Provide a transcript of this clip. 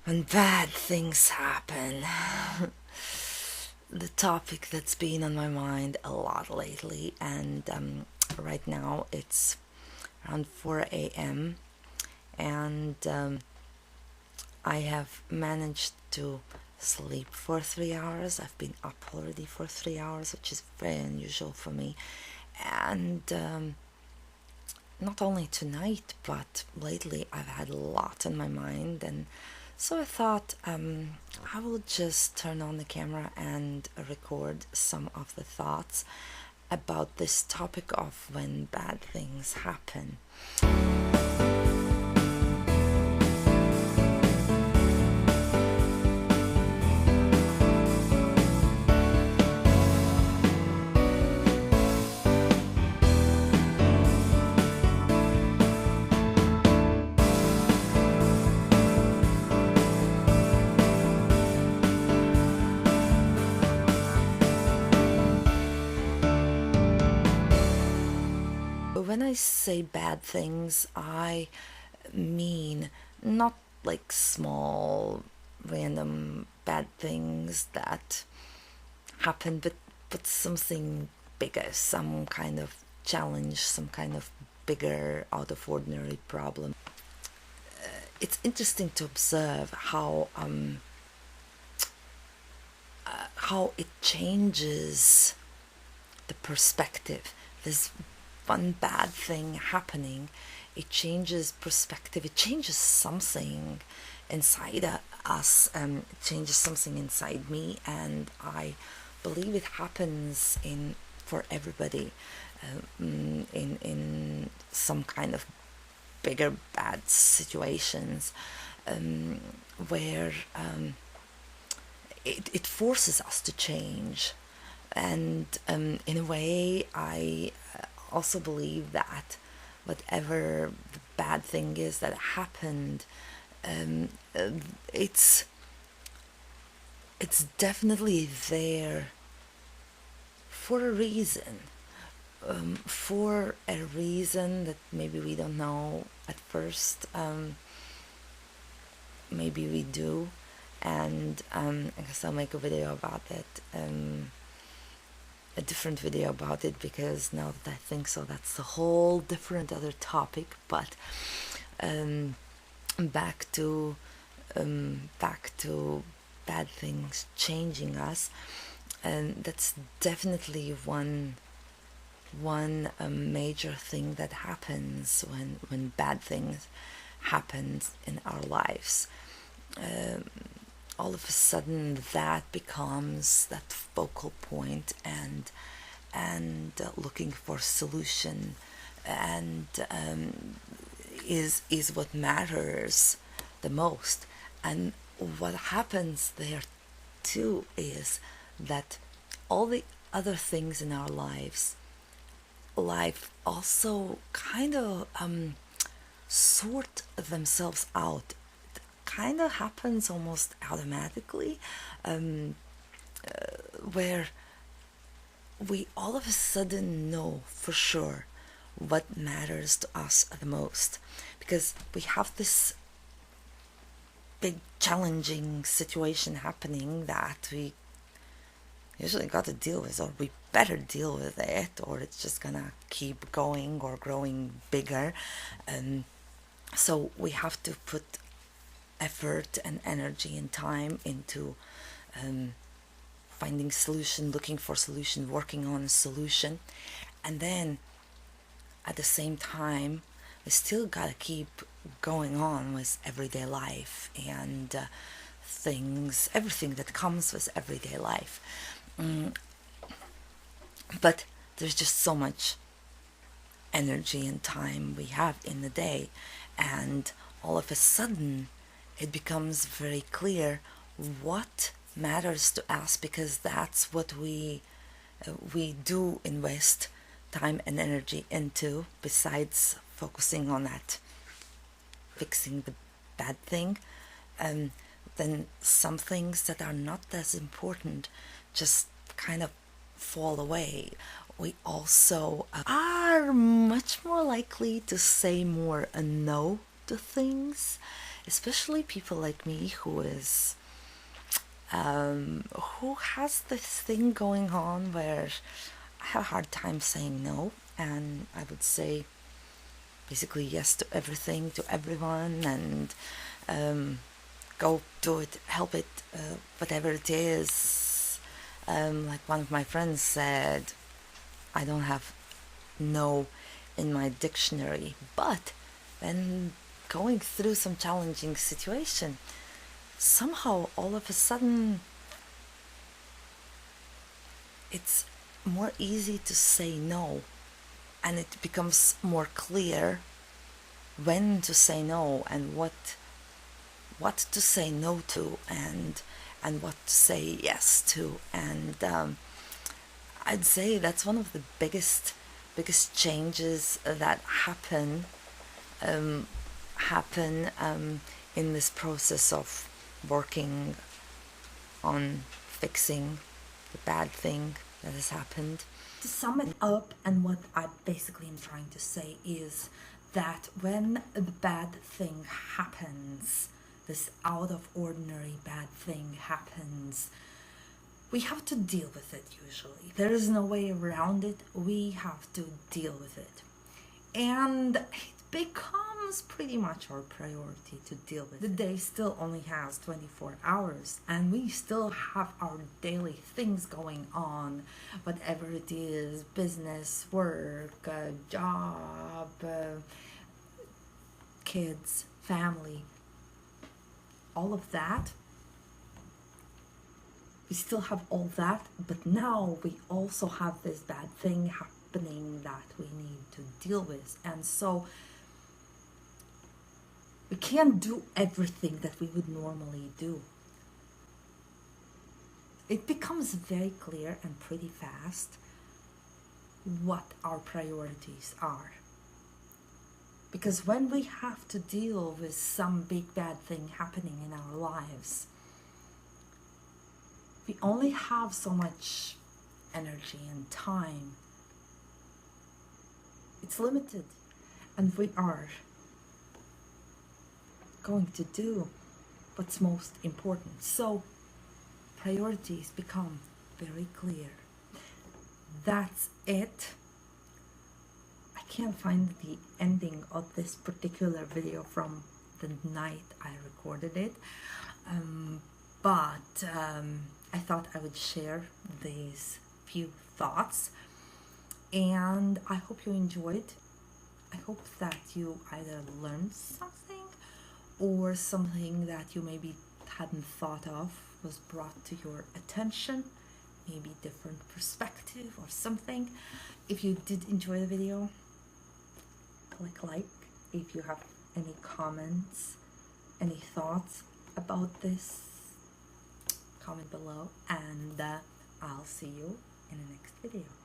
When bad things happen. The topic that's been on my mind a lot lately, and right now it's around 4 a.m. and I have managed to sleep for 3 hours. I've been up already for 3 hours, which is very unusual for me. And not only tonight, but lately I've had a lot on my mind, and so I thought I will just turn on the camera and record some of the thoughts about this topic of when bad things happen. When I say bad things, I mean not like small, random bad things that happen, but something bigger, some kind of challenge, some kind of bigger, out of ordinary problem. It's interesting to observe how it changes the perspective. There's one bad thing happening, it changes perspective, it changes something inside us, it changes something inside me, and I believe it happens in for everybody, in some kind of bigger bad situations, where it forces us to change. And in a way, I also believe that whatever the bad thing is that happened, um, uh, it's it's definitely there for a reason. For a reason that maybe we don't know at first, maybe we do, and I guess I'll make a video about it. A different video about it, because now that I think so, that's a whole different other topic. But um, back to bad things changing us, and that's definitely one major thing that happens when bad things happen in our lives. Um, all of a sudden, that becomes that focal point, and looking for solution, and is what matters the most. And what happens there too is that all the other things in our life also kind of sort themselves out. It kind of happens almost automatically, um, where we all of a sudden know for sure what matters to us the most, because we have this big challenging situation happening that we usually got to deal with, or we better deal with it, or it's just gonna keep going or growing bigger. And so we have to put effort and energy and time into um, finding solution, looking for solution, working on a solution. And then at the same time, we still gotta keep going on with everyday life, and everything that comes with everyday life. Mm, but there's just so much energy and time we have in the day, and all of a sudden it becomes very clear what matters to us, because that's what we do invest time and energy into, besides focusing on that fixing the bad thing. um, then some things that are not as important just kind of fall away. We also are much more likely to say more a no to things, especially people like me who has this thing going on where I have a hard time saying no, and I would say basically yes to everything, to everyone, and go do it, help it, whatever it is. Like one of my friends said, I don't have no in my dictionary, but when going through some challenging situation, somehow all of a sudden it's more easy to say no, and it becomes more clear when to say no and what to say no to, and what to say yes to. And I'd say that's one of the biggest changes that um, happen in this process of working on fixing the bad thing that has happened. To sum it up, and what I basically am trying to say is that when the bad thing happens, this out of ordinary bad thing happens, we have to deal with it usually. There is no way around it. We have to deal with it. And it becomes pretty much our priority to deal with. The day still only has 24 hours, and we still have our daily things going on, whatever it is, business, work, job, kids, family, all of that. We still have all that, but now we also have this bad thing happening that we need to deal with. And so we can't do everything that we would normally do. It becomes very clear and pretty fast what our priorities are. Because when we have to deal with some big bad thing happening in our lives, we only have so much energy and time. It's limited, and we are going to do what's most important. So priorities become very clear. That's it. I can't find the ending of this particular video from the night I recorded it, but I thought I would share these few thoughts, and I hope you enjoyed. I hope that you either learned something, or something that you maybe hadn't thought of was brought to your attention, maybe different perspective or something. If you did enjoy the video, click like. If you have any comments, any thoughts about this, comment below, and I'll see you in the next video.